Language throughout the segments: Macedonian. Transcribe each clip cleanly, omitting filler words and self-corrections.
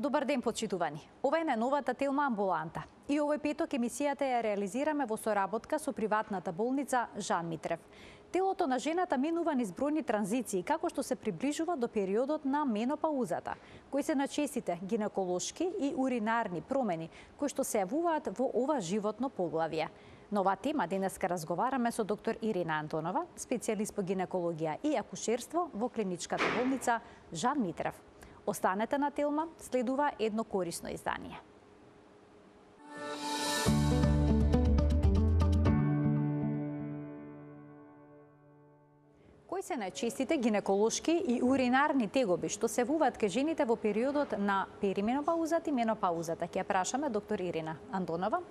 Добар ден, почитувани. Ова е најновата Телма амбуланта. И овој петок емисијата ја реализираме во соработка со приватната болница Жан Митрев. Телото на жената минува низ бројни транзиции, како што се приближува до периодот на менопаузата, кои се најчестите гинеколошки и уринарни промени, кои што се јавуваат во ова животно поглавје. На оваа тема денеска разговараме со доктор Ирина Антонова, специјалист по гинекологија и акушерство во клиничката болница Жан Митрев. Останете на Телма, следува едно корисно издание. Кои се најчестите гинеколошки и уринарни тегоби што се јавуваат кај жените во периодот на перименопаузата и менопаузата? Ќе ја прашаме доктор Ирина Антонова,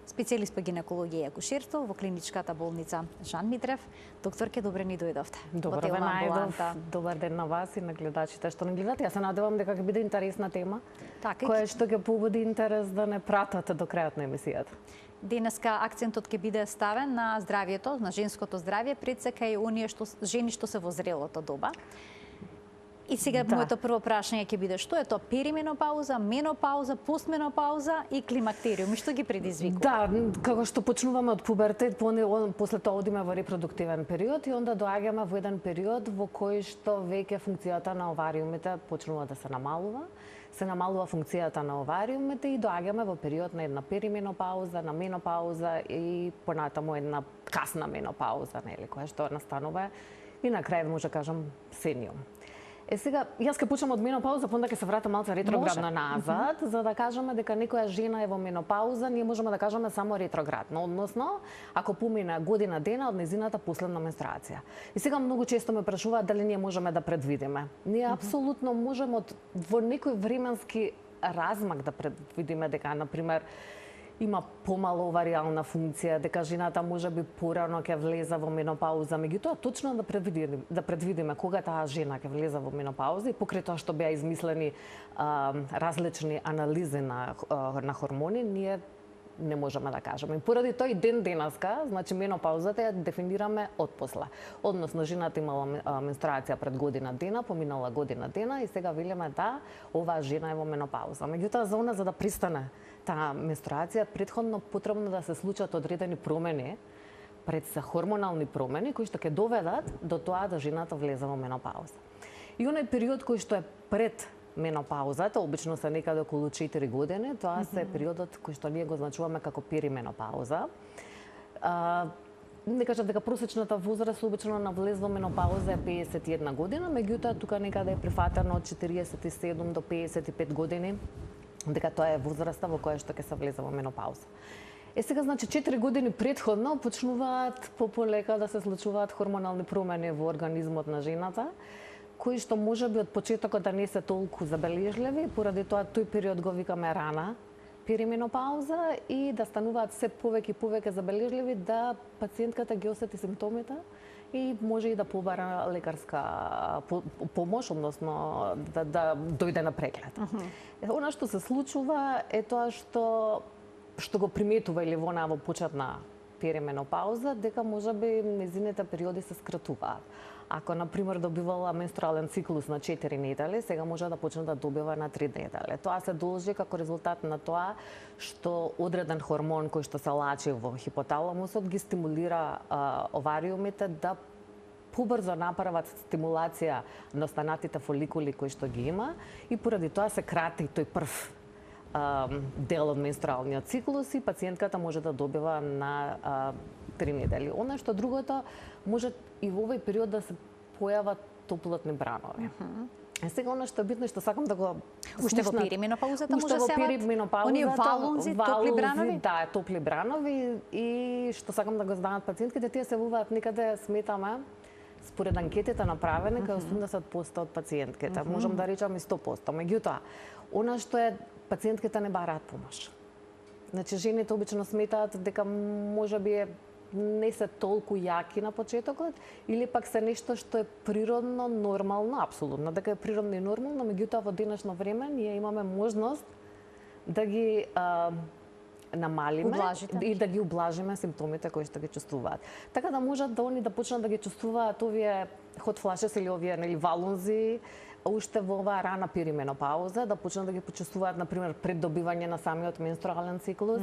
специјалист по гинекологија и акушерство во клиничката болница Жан Митрев. Докторке, добре ни дојдовте. Добро ве најдов. Добар ден на вас и на гледачите што не гледат. Јас се надевам дека ќе биде интересна тема, која што ќе побуди интерес да не пратат до крајот на емисијата. Денеска акцентот ќе биде ставен на здравјето, на женското здравје, пред се кај оние жени што се во зрелото доба. И сега моето прво прашање ќе биде што е тоа перименопауза, менопауза, постменопауза и климактериум, и што ги предизвикува? Да, како што почнуваме од пубертет, после тоа одиме во репродуктивен период и онда доаѓаме во еден период во кој што веќе функцијата на овариумите почнува да се намалува функцијата на овариумите и доаѓаме во период на една перименопауза, на менопауза и понатаму една касна менопауза, нели, која што настанува и на крај може кажам сениум. Сега, јас ќе почнам од менопауза, понда ќе се вратам малку ретроградно назад, за да кажеме дека некоја жена е во менопауза, ние можеме да кажеме само ретроградно, односно, ако помине година дена од незината последна менструација. И сега многу често ме прашуваат дали ние можеме да предвидиме. Ние апсолутно можеме во некој временски размак да предвидиме дека, например, има помало оваријална функција, дека жената можеби порано ќе влезе во менопауза, меѓутоа точно да предвидиме кога таа жена ќе влезе во менопауза и покрај тоа што беа измислени различни анализи на хормони, ние не можеме да кажеме. И поради тоа и ден денеска, значи менопаузата ја дефинираме отпосле. Односно, жената имала менструација пред година дена, поминала година дена и сега велиме да, оваа жена е во менопауза. Меѓутоа, за да пристане таа менструација, претходно потребно да се случат одредени промени, пред се хормонални промени, кои што ќе доведат до тоа да жената влезе во менопауза. И оној период кој што е пред менопаузата, обично се некаде околу 4 години, тоа се периодот кој што ние го значуваме како перименопауза. Не кажат дека просечната возраст обично на влез во менопауза е 51 година, меѓутоа тука некаде е прифатено од 47 до 55 години, дека тоа е возраста во која што ќе се влезе во менопауза. Сега, значи, 4 години претходно почнуваат пополека да се случуваат хормонални промени во организмот на жената, кои што можеби од почетокот да не се толку забележливи, поради тоа тој период го викаме рана перименопауза и да стануваат се повеќе и повеќе забележливи, да пациентката ги осети симптомите и може и да побара лекарска помош, односно да дојде на преглед. Она што се случува е тоа што го приметува или во почетна перименопауза, дека можеби незините периоди се скратуваат. Ако, например, добивала менструален циклус на 4 недели, сега може да почне да добива на 3 недели. Тоа се должи како резултат на тоа што одреден хормон кој што се лачи во хипоталамусот ги стимулира овариумите да побрзо направат стимулација на останатите фоликули кои што ги има и поради тоа се крати тој прв дел од менструалниот циклус и пациентката може да добива на 3 недели. Она што другото, може и во овој период да се појават топлотни бранови. Сега она што е битно, што сакам да го уште во перименопаузата може да се јават оние валунзи, топли бранови? Да, топли бранови и што сакам да го знаат пациентките, тие се јавуваат некаде, сметаме, според анкетите направени, кај 80% од пациентките, можам да речам и 100%. Меѓутоа, она што е, пациентките не бараат помош. Значи, жените обично сметаат дека можеби не се толку јаки на почетокот, или пак се нешто што е природно, нормално, апсолутно, дека е природно и нормално, меѓутоа во денешно време ние имаме можност да ги намалиме и да ги ублажиме симптомите кои што ги чувствуваат. Така да можат да они да почнат да ги чувствуваат овие hot flashes или овие валунзи, уште во оваа рана перименопауза да почнат да ги почувствуваат, например, пред добивање на самиот менструален циклус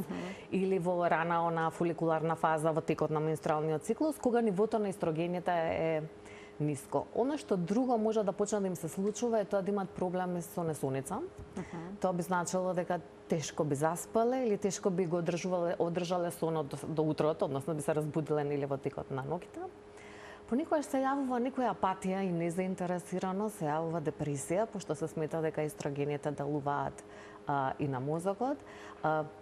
или во рана она фоликуларна фаза во текот на менструалниот циклус, кога нивото на естрогените е ниско. Она што друго може да почне да им се случува е тоа да имаат проблеми со несоница. Тоа би значило дека тешко би заспале или тешко би го одржале сонот до утрото, односно би се разбудиле нели во текот на ноќта. Понекогаш се јавува некоја апатија и незаинтересираност, се јавува депресија, пошто се смета дека естрогените делуваат и на мозокот,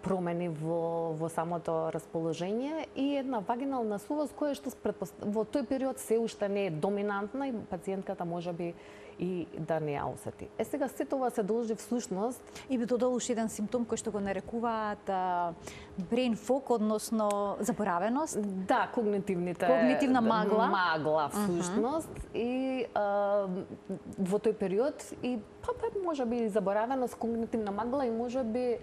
промени во самото расположение и една вагинална сувост која што во тој период се уште не е доминантна и пациентката можеби и да не ја осети. Сега сето ова се должи всушност и би додал уште еден симптом кој што го нарекуваат brain fog, односно заборавеност. Да, когнитивна магла всушност и во тој период и можеби и заборавеност, когнитивна магла и можеби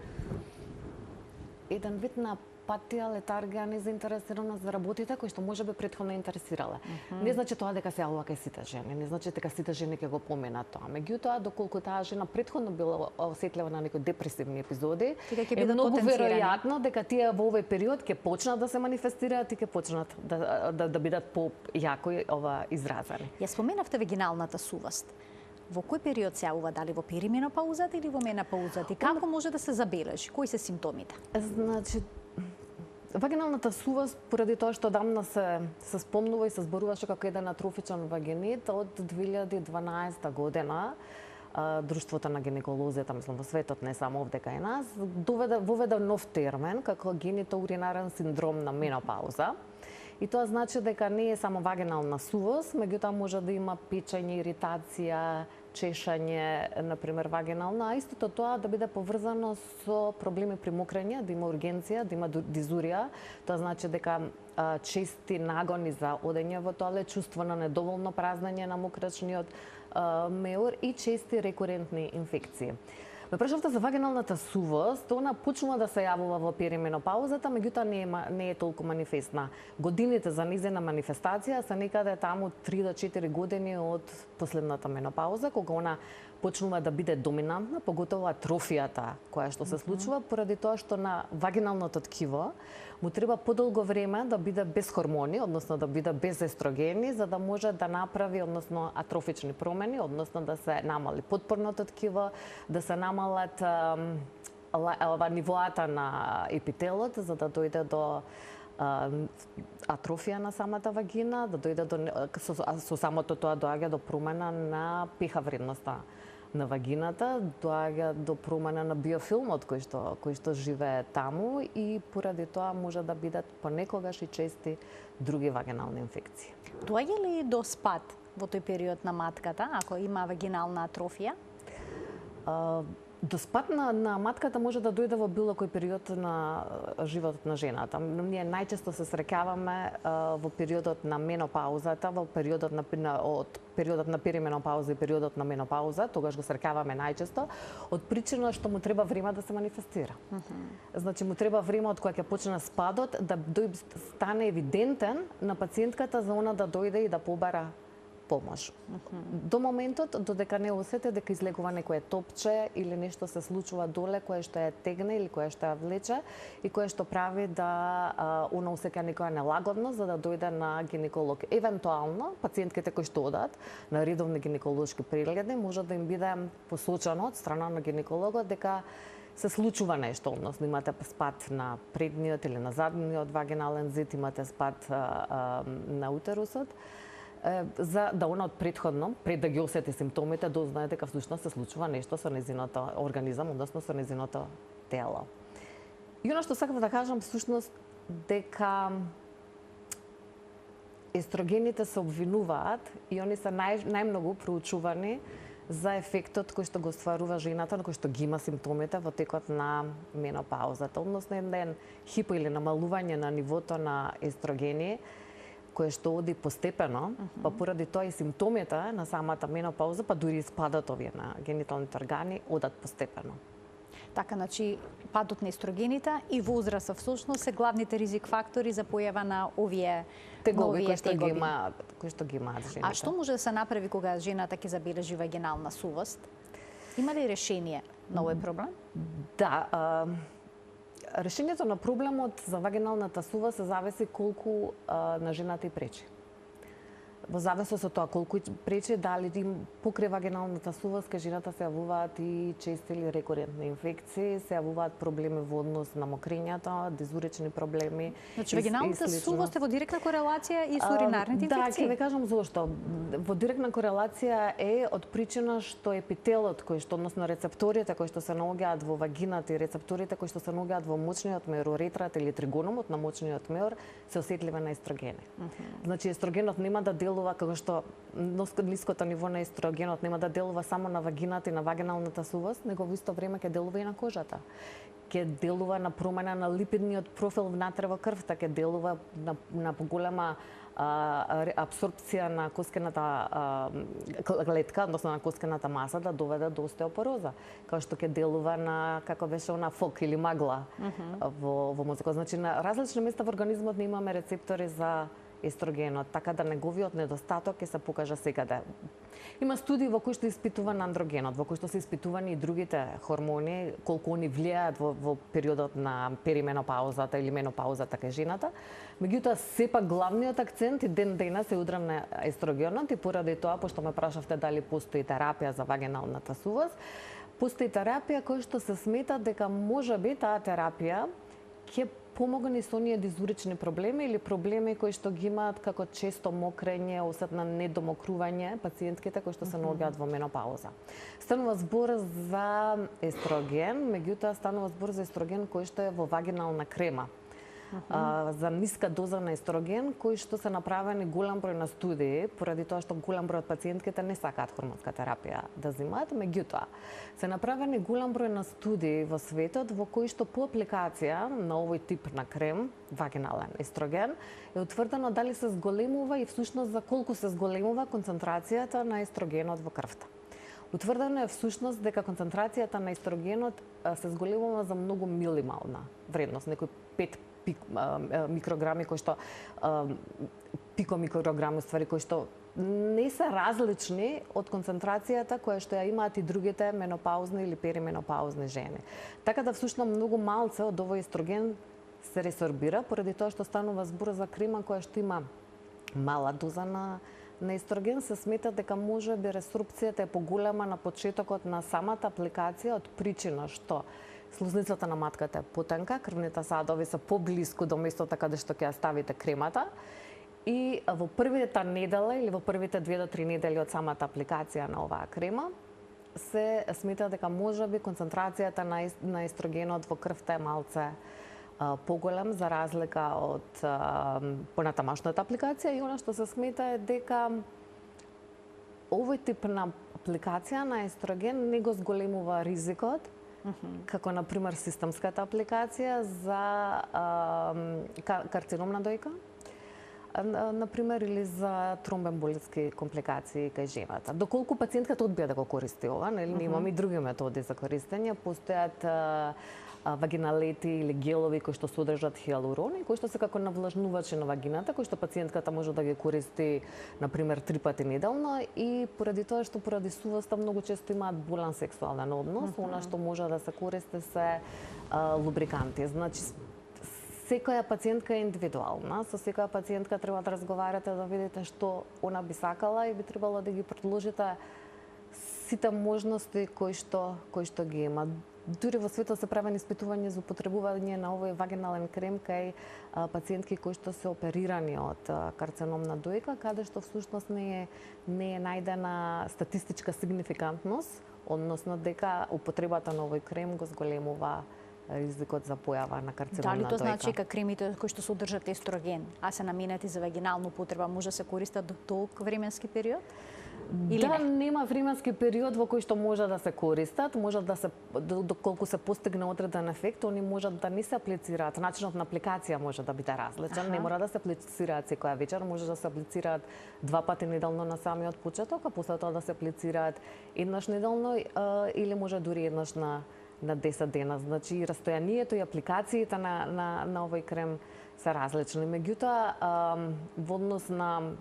еден вид на апатија, летаргија, незаинтересираност за работите кои што можеби претходно интересирале. Не значи тоа дека се јавува кај сите жени, не значи дека сите жени ќе го поминат тоа. Меѓутоа, доколку таа жена претходно била осетлива на некои депресивни епизоди, е многу веројатно дека тие во овој период ќе почнат да се манифестираат и ќе почнат да бидат појако изразени. Ја споменавте вагиналната сувост. Во кој период се јавува, дали во перименопаузата или во менопаузата? И како може да се забележи? Кои се симптомите? Значи, вагиналната сувост, поради тоа што дамна се спомнува и се зборуваше како еден атрофичен вагинит, од 2012 година Друштвото на гинеколозите, мислам, во светот, не само овде кај нас, воведе нов термин како генитоуринарен синдром на менопауза. И тоа значи дека не е само вагинална сувост, меѓутоа може да има печење, иритација, чешање, например, вагинална, а истото тоа да биде поврзано со проблеми при мокрење, да има ургенција, да има дизурија. Тоа значи дека чести нагони за одење во тоалет, чувство на недоволно празнење на мокречниот меур и чести рекурентни инфекции. Ме прашавте за вагиналната сувост, она почнува да се јавува во перименопаузата, меѓутоа не е толку манифестна. Годините за низина манифестација се некаде таму 3 до 4 години од последната менопауза, кога она почнува да биде доминантна, поготово атрофијата која што се случува, поради тоа што на вагиналното ткиво му треба подолго време да биде без хормони, односно да биде без естрогени, за да може да направи, односно атрофични промени, односно да се намали подпорното ткиво, да се намалат нивоата на епителот, за да дојде до атрофија на самата вагина, да дојде со самото тоа доаѓа до промена на pH вредноста на вагината, доаѓа до промена на биофилмот кој што живее таму и поради тоа може да бидат понекогаш и чести други вагинални инфекции. Доаѓа ли до спад во тој период на матката ако има вагинална атрофија? До спад на матката може да дојде во било кој период на животот на жената. Ние најчесто се среќаваме во периодот на менопаузата, во периодот на перименопауза и периодот на менопауза, тогаш го среќаваме најчесто, од причина што му треба време да се манифестира. Значи му треба време од кога ќе почне спадот да стане евидентен на пациентката за она да дојде и да побара помош. До моментот додека не осети дека излегува некое топче или нешто се случува доле кое што ја тегне или кое што ја влече и кое што прави да она осеќа некоја нелагодност за да дојде на гинеколог. Евентуално пациентките кои што одат на редовни гинеколошки прегледи може да им биде посочено од страна на гинекологот дека се случува нешто, односно имате спад на предниот или на задниот вагинален зид, имате спад на утерусот, за да она од претходно, пред да ги осети симптомите, дознае дека всушност се случува нешто со незиното организам, односно со незиното тело. И она што сакам да кажам всушност дека естрогените се обвинуваат и они се најмногу проучувани за ефектот кој што го стварува жената, на кој што ги има симптомите во текот на менопаузата, односно еден хипо или намалување на нивото на естрогени кое што оди постепено, па поради тоа и симптомите на самата менопауза, па дури и спадот овие на гениталните органи одат постепено. Така, значи, падот на естрогените и возраста всушност се главните ризик фактори за појава на овие тегови кои што тегови. ги имаат жените. А што може да се направи кога жената ќе забележи вагинална сувост? Има ли решение на овој проблем? Да, решението на проблемот за вагиналната сувост се зависи колку на жената и пречи. Во зависност од тоа колку пречи, дали им покрај вагиналната сувост, кај жената се јавуваат и чести или рекурентни инфекции, се јавуваат проблеми во однос на мокрењето, дизурични проблеми. Значи, вагиналната сувост е во директна корелација и со уринарните инфекции? Да, ќе ви кажам зошто. Во директна корелација е од причина што епителот кој што, односно рецепторите кои што се наоѓаат во вагината и рецепторите кои што се наоѓаат во мочниот меор, уретрата или тригономот на мочниот меор се осетливи на естрогени. Значи, естрогенот нема да делува како што ниското ниво на естрогенот нема да делува само на вагината и на вагиналната сувост, него во исто време ќе делува и на кожата. Ќе делува на промена на липидниот профил внатре во крвта, ќе делува на поголема абсорбција на коскената клетка, односно на коскената маса, да доведе до остеопороза, како што ќе делува на, како беше она фок или магла во мозокот. Значи, на различни места во организмот не имаме рецептори за естрогенот, така да неговиот недостаток ќе се покажа секаде. Има студии во кои што испитуван андрогенот, во кои што се испитувани и другите хормони, колку они влијаат во периодот на перименопаузата или менопаузата кај жената. Меѓутоа, сепак главниот акцент и ден денес е удрен на естрогенот и поради тоа, пошто ме прашавте дали постои терапија за вагиналната сувост, постои терапија која што се смета дека можеби таа терапија ќе помогне со оние дизурични проблеми или проблеми кои што ги имаат како често мокрење, осет на недомокрување пациентките кои што се наоѓаат во менопауза. Станува збор за естроген, меѓутоа станува збор за естроген кој што е во вагинална крема. За ниска доза на естроген, кои што се направени голем број на студии, поради тоа што голем број од пациентките не сакаат хормонска терапија да земаат, меѓутоа се направени голем број на студии во светот во кои што по апликација на овој тип на крем, вагинален естроген, е утврдено дали се зголемува и всушност за колку се зголемува концентрацијата на естрогенот во крвта. Утврдено е всушност дека концентрацијата на естрогенот се зголемува за многу милимална вредност, некои 5 микрограми кои што пикомикрограми ствари кои што не се различни од концентрацијата која што ја имаат и другите менопаузни или перименопаузни жени. Така да всушност многу малце од овој естроген се ресорбира поради тоа што станува збор за крема која што има мала доза на естроген, се смета дека може би ресорбцијата е поголема на почетокот на самата апликација од причина што слузницата на матката е потенка, крвните садови се поблиску до местото каде што ќе ја ставите кремата и во првата недела или во првите 2 до 3 недели од самата апликација на оваа крема се смета дека можеби концентрацијата на естрогенот во крвта е малце поголем за разлика од понатамошната апликација и она што се смета е дека овој тип на апликација на естроген не го зголемува ризикот како на пример системската апликација за карцином на дојка, на пример или за тромбоемболитски компликации кај жената. Доколку пациентката одбија да го користи ова, нели ние имаме и други методи за користење, постојат вагиналети или гелови кои што содржат хиалурони, кои што се како навлажнувачи на вагината, кои што пациентката може да ги користи на пример 3 пати неделно и поради тоа што поради сувоста многу често имаат болен сексуален однос, она што може да се користи се лубриканти. Значи секоја пациентка е индивидуална, со секоја пациентка треба да разговарате да видите што она би сакала и би требало да ги предложите сите можности кои што ги има. Дури во светот се правени испитувања за употребување на овој вагинален крем кај пациентки кои што се оперирани од карцином на дојка, каде што всушност не е најдена статистичка сигнификантност, односно дека употребата на овој крем го зголемува ризикот за појава на карцином на дојка. Дали тоа значи дека кремите кои што содржат естроген, а се наменети за вагинална употреба, може да се користат до толк временски период? Или да, не? нема временски период во кој што може да се користат, може да се доколку се постигне одреден ефект, они можат да не се аплицираат. Начинот на апликација може да биде различен, не мора да се аплицираат секоја вечер, може да се аплицираат 2 пати неделно на самиот почеток, а после тоа да се аплицираат еднаш неделно или може дури еднаш на на 10 дена. Значи и растојанието и апликациите на овој крем се различни. Меѓутоа, во однос на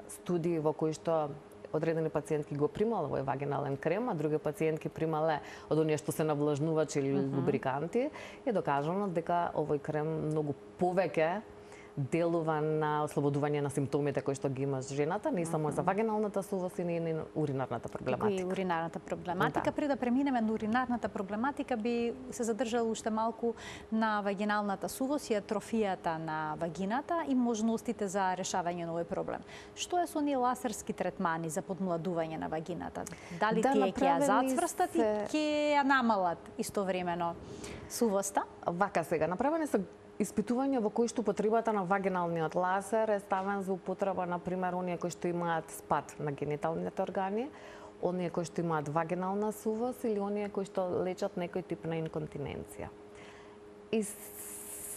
студии во кои што одредени пациентки го примале овој вагинален крем, а други пациентки примале од оние што се навлажнувачи или лубриканти, е докажано дека овој крем многу повеќе делува на ослободување на симптомите кои што ги има жената, не само за вагиналната сувост и на уринарната проблематика. И уринарната проблематика. Пред да преминеме на уринарната проблематика, би се задржала уште малку на вагиналната сувост и атрофијата на вагината и можностите за решавање на овој проблем. Што е со оние лазерски третмани за подмладување на вагината? Дали тие ќе ја зацврстат и ќе ја намалат истовремено сувоста? Вака сега, направени се испитувања во кои што употребата на вагиналниот лазер е ставен за употреба, например, оние кои што имаат спад на гениталните органи, оние кои што имаат вагинална сувост или оние кои што лечат некој тип на инконтиненција. И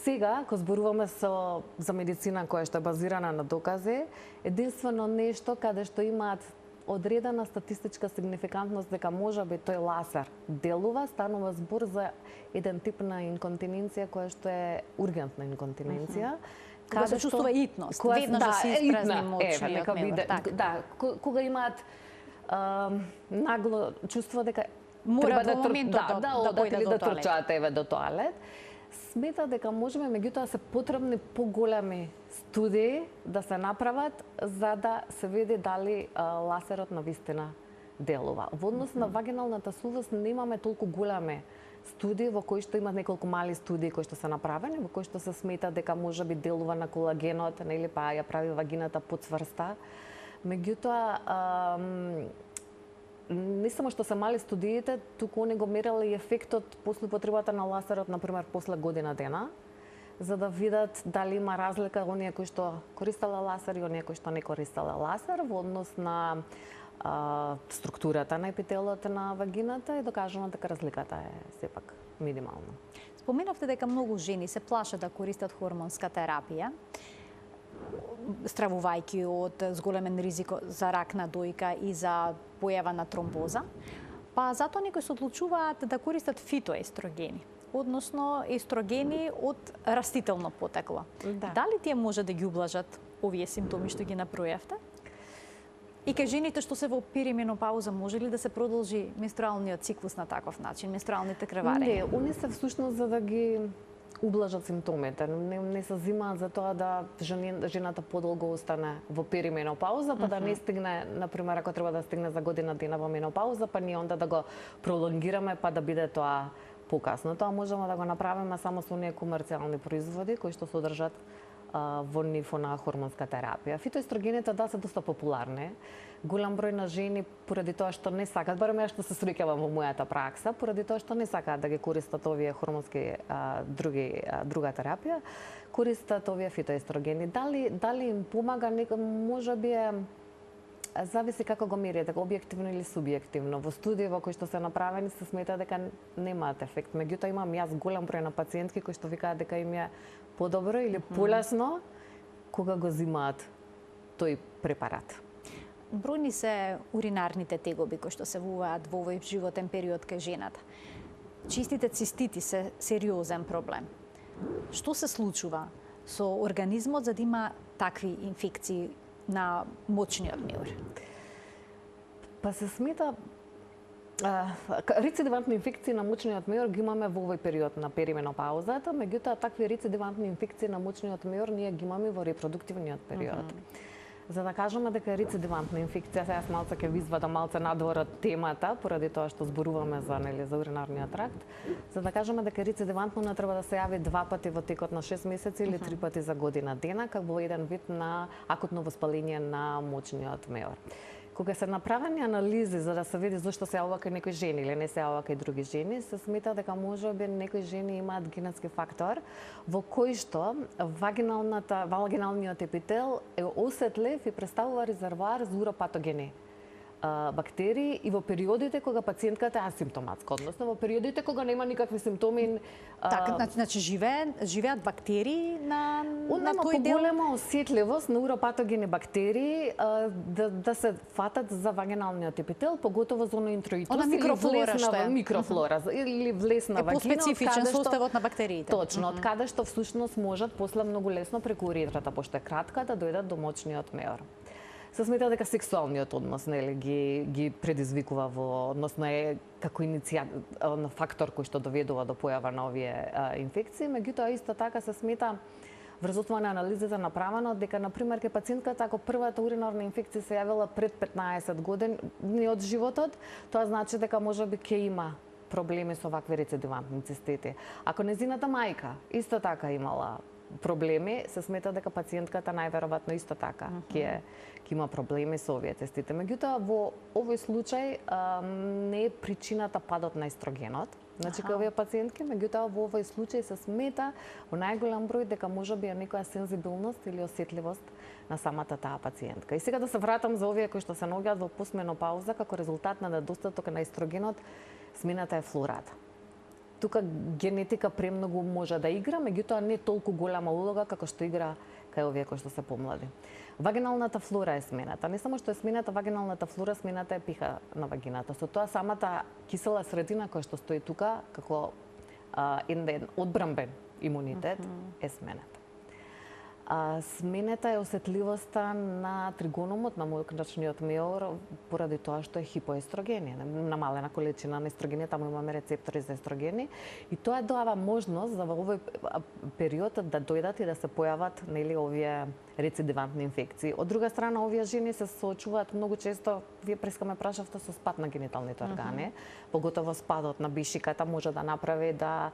сега, кога зборуваме за медицина која што е базирана на докази, единствено нешто каде што имаат одредена статистичка сигнификантност дека можеби тој лазер делува, станува збор за еден тип на инконтиненција која што е ургентна инконтиненција. Кога се чувствува итност, веднаш да се испразни мочниот мевар. Да, кога имаат нагло чувство дека мора во моментот да одат или да трчаат до тоалет, смета дека можеме меѓутоа се потребни поголеми студии да се направат за да се види дали лазерот навистина делува. Во однос на вагиналната сувост немаме толку големи студии во кои што има неколку мали студии кои што се направени, во кои што се смета дека можеби делува на колагенот, нели, па ја прави вагината поцврста. Меѓутоа, не само што се мали студиите, туку они го мереле и ефектот после употребата на лазерот, например, после година дена, за да видат дали има разлика оние кои што користеле лазер и оние кои што не користеле лазер во однос на структурата на епителот на вагината и докажано дека разликата е сепак минимална. Споменавте дека многу жени се плашат да користат хормонска терапија, стравувајќи од зголемен ризик за рак на дојка и за појава на тромбоза, па затоа некои се одлучуваат да користат фитоестрогени, односно естрогени од растително потекло. Да. Дали тие може да ги ублажат овие симптоми што ги набројавте? И кај жените што се во перименопауза, може ли да се продолжи менструалниот циклус на таков начин, менструалните креварења? Не, они се всушност за да ги ублажат симптомите. Не се взимаат за тоа да жената подолго остане во перименопауза, па да не стигне, например, ако треба да стигне за година дена во менопауза, па ние онда да го пролонгираме, па да биде тоа покасно. Тоа можеме да го направиме само со оние комерцијални производи кои што содржат во ниво на хормонска терапија. Фитоестрогените да се доста популарни. Голем број на жени поради тоа што не сакаат, барем ја што се среќавам во мојата пракса, поради тоа што не сакаат да ги користат овие хормонски друга терапија, користат овие фитоестрогени. Дали им помага, можеби зависи како го мерите, објективно или субјективно. Во студии во кои што се направени се смета дека немаат ефект. Меѓутоа имам јас голем број на пациентки кои што викаат дека им е подобро или полесно кога го зимаат тој препарат. Бројни се уринарните тегоби кои што се вуваат во овој животен период кај жената. Чистите цистити се сериозен проблем. Што се случува со организмот за да има такви инфекции на мочниот меур? Па се смета рецидивантни инфекции на мочниот меур ги имаме во овој период на перименопаузата, меѓутоа такви рецидивантни инфекции на мочниот меур ние ги имаме во репродуктивниот период. За да кажеме дека е рецидивантна инфекција, сега малце ќе ви извадам малце надвор од темата, поради тоа што зборуваме за уринарниот тракт, за да кажеме дека рецидивантно не треба да се јави 2 пати во текот на 6 месеци или 3 пати за година дена, како еден вид на акутно воспаление на мочниот меур. Кога се направени анализи за да се види зошто се јавува кај некои жени или не се јавува кај други жени, се смета дека можеби некои жени имаат генетски фактор во кој што вагиналниот епител е осетлив и представува резервоар за уропатогени бактерии и во периодите кога пациентката е асимптоматска, односно во периодите кога нема никакви симптоми. Така, значи живеат бактерии на тој дел? Поголема осетливост на уропатогени бактерии да се фатат за вагиналниот епител, поготово за интроитус или микрофлора што е микрофлора или влесна вагина. Е поспецифичен составот на бактериите. Точно, од каде што всушност можат после многу лесно преку уретрата, пошто е кратка, да дојдат до мочниот меор. Се смета дека сексуалниот однос ги предизвикува односно е како фактор кој што доведува до појава на овие инфекции, меѓутоа исто така се смета врз основа на анализата направено дека на пример ке пациентката ако првата уринарна инфекција се јавила пред 15 години од животот, тоа значи дека можеби ќе има проблеми со вакви рецидивантни цистити. Ако незината мајка исто така имала проблеми, се смета дека пациентката најверојатно исто така ќе има проблеми со овие цистите. Меѓутоа во овој случај не е причината падот на естрогенот, значи кај овие пациентки, меѓутоа во овој случај се смета во најголем број дека можеби е некоја сензибилност или осетливост на самата таа пациентка. И сега да се вратам за овие кои што се наоѓаат во постменопауза како резултат на недостаток на естрогенот, смената е флората. Тука генетика премногу може да игра, меѓутоа не толку голема улога како што игра кај овие кои што се помлади. Вагиналната флора е смената. Не само што е смената вагиналната флора, смената е пиха на вагината. Со тоа самата кисела средина која што стои тука како еден одбрамбен имунитет е смената. Сменета е осетливоста на тригономот на мочниот меор поради тоа што е хипоестрогени, намалена количина на естрогени, таму имаме рецептори за естрогени и тоа дава можност за во овој период да дојдат и да се појават овие рецидивантни инфекции. Од друга страна, овие жени се соочуваат многу често, вие прескаме прашавте, со спад на гениталните органи, поготово спадот на бишиката може да направи да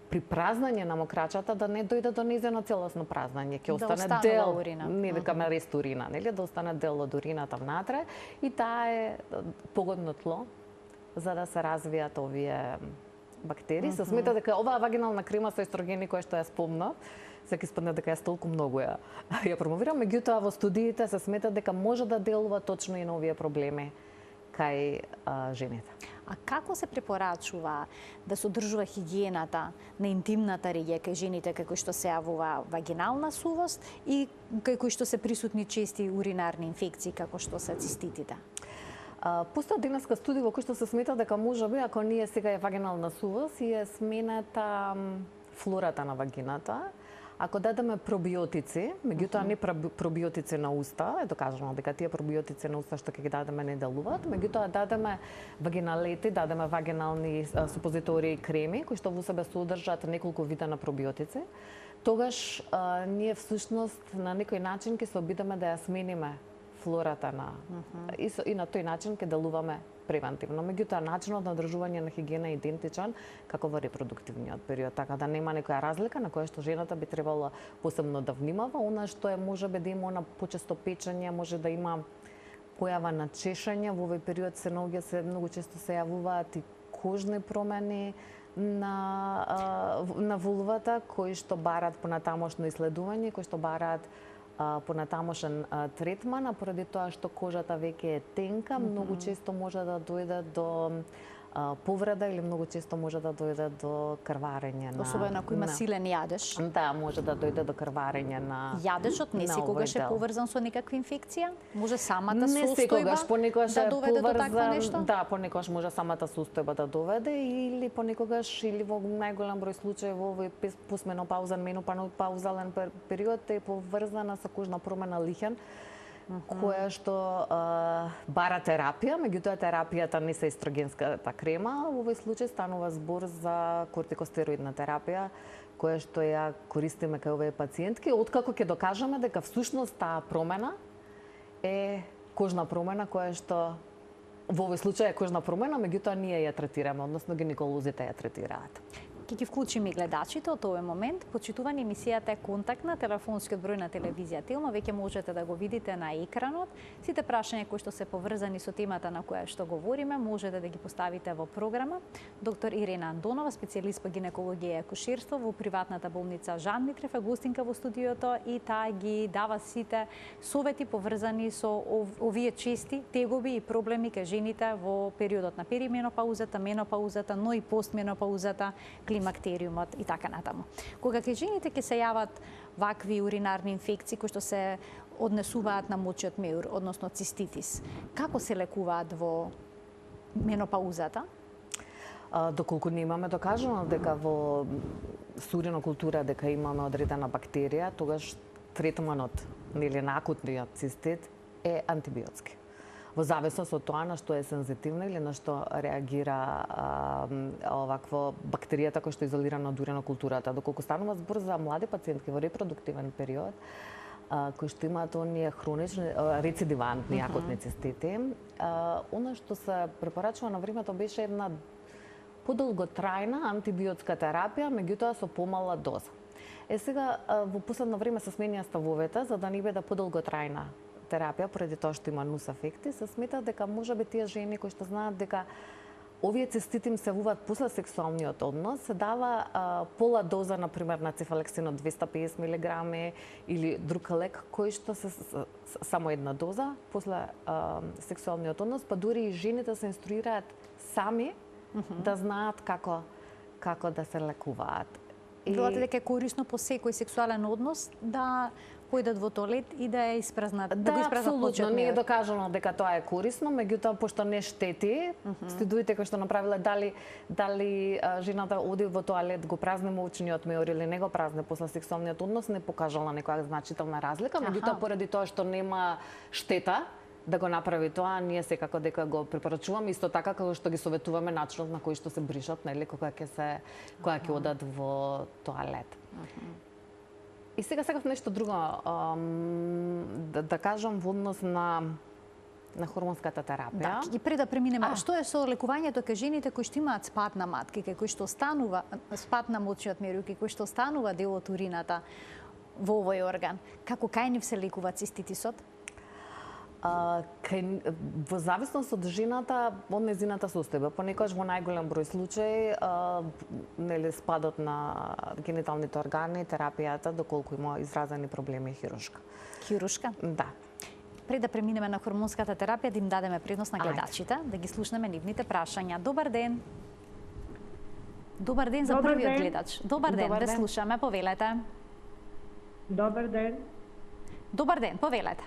при празнање на мокрачата да не дојде до незино целосно празнање, ќе остане дел урина. Не викаме рест урина, нели, да остане дел од урината внатре и таа е погодно тло за да се развијат овие бактерии. Се смета дека оваа вагинална крема со естрогени која што ја спомнав, секи спадне дека јас толку многу ја промовирам, меѓутоа во студиите се смета дека може да делува точно и на овие проблеми кај жените. А како се препорачува да се одржува хигиената на интимната реѓа кај жените кај кои што се јавува вагинална сувост и кај кои што се присутни чести уринарни инфекции како што се циститите? Постои денеска студија во кој што се смета дека можеби ако ние сега е вагинална сувост и е смената флората на вагината, ако дадеме пробиотици, меѓутоа не пробиотици на уста, е докажано дека тие пробиотици на уста што ќе ги дадеме не делуваат, меѓутоа дадеме вагиналети, дадеме вагинални супозитории и креми кои што во себе содржат неколку вида на пробиотици, тогаш ние всушност на некој начин ќе се обидеме да ја смениме флората на и на тој начин ќе делуваме превентивно. Меѓутоа, начинот на одржување на хигиена е идентичен како во репродуктивниот период, така да нема некоја разлика на која што жената би требало посебно да внимава. Она што е можеби да има почесто печење, може да има појава на чешање. Во овој период се многу често се јавуваат и кожни промени на вулвата кои што бараат понатамошно исследување, кои што бараат понатамошен третман, а поради тоа што кожата веќе е тенка, многу често може да дојде до повреда или многу често може да дојде до крварење на... Особено ако има силен јадеж. Да, може да дојде до крварење на... Јадежот не секогаш е поврзан со некаква инфекција? Може самата состојба да доведе до такво нешто? Да, понекогаш може самата состојба да доведе или понекогаш, или во најголем број случаи во овој постменопаузен, менопаузален период е поврзана со кожна промена лиќен, која што бара терапија, меѓутоа терапијата не се естрогенската крема, во овој случај станува збор за кортикостероидна терапија, која што ја користиме кај овие пациентки, откако ќе докажеме дека всушност таа промена е кожна промена која што во овој случај е кожна промена, меѓутоа ние ја третираме, односно гинеколозите ја третираат. Ќе ги вклучиме и гледачите од овој момент. Почитувани, емисијата е контактна, телефонскиот број на телевизија Телма, веќе можете да го видите на екранот. Сите прашања кои што се поврзани со темата на која што говориме, можете да ги поставите во програма. Доктор Ирена Андонова, специјалист по гинекологија и акушерство во приватната болница Жан Митрев, е гостинка во студиото и таа ги дава сите совети поврзани со овие чести тегоби и проблеми кај жените во периодот на перименопаузата, менопаузата, но и постменопаузата, климактериумот и така натаму. Кога кај жените ќе се јават вакви уринарни инфекции кои што се однесуваат на мочиот меур, односно циститис, како се лекуваат во менопаузата? Доколку не имаме докажано дека во суринокултура дека имаме одредена бактерија, тогаш третманот или на акутниот цистит е антибиотски. Во зависност од тоа на што е сензитивна или на што реагира овакво бактеријата која што е изолирана од уринокултурата. Доколку станува збор за млади пациентки во репродуктивен период, кои што имаат оние хронични рецидивантни акутни цистити, она што се препорачува на времето беше една подолготрајна антибиотска терапија, меѓутоа со помала доза. Сега во последно време се сменија ставовете за да не биде подолготрајна терапија, поради тоа што има нус ефекти, се смета дека можеби тие жени кои што знаат дека овие цистити им се јавуваат после сексуалниот однос, се дава пола доза, например, на цефалексин од 250 мг или друг лек, кој што се само една доза после сексуалниот однос, па дури и жените се инструираат сами да знаат како да се лекуваат. Велате дека е корисно по секој сексуален однос да појдат во тоалет и да ја испразнат, да го испразнат мочиот меур. Не е докажано дека тоа е корисно, меѓутоа пошто не штети, студиите кои што направиле дали жената оди во тоалет, го празни мочниот меур или не го празни после сексуалниот однос, не покажала некоја значителна разлика, меѓутоа поради тоа што нема штета да го направи тоа, ние секако дека го препорачуваме, исто така како што ги советуваме начинот на кој што се бришат, нели, кога ќе одат во тоалет. И сега сакав нешто друго да кажам во однос на хормонската терапија. Да, и пред да преминеме, што е со лекувањето кај жените кои што имаат спад на матки, кои што останува спад на мочиот меур, кои што останува дел од урината во овој орган? Како кај нив се лекува циститисот? Во зависност од жената, од незината состојба, понекогаш во најголем број случаи, нели спадот на гениталните органи, терапијата, доколку има изразени проблеми е хируршка. Хируршка? Да. Пред да преминеме на хормонската терапија, да им дадеме предност на гледачите, да ги слушнеме нивните прашања. Добар ден. Добар ден за првиот гледач. Добар ден, да слушаме, повелете. Добар ден. Добар ден, повелете.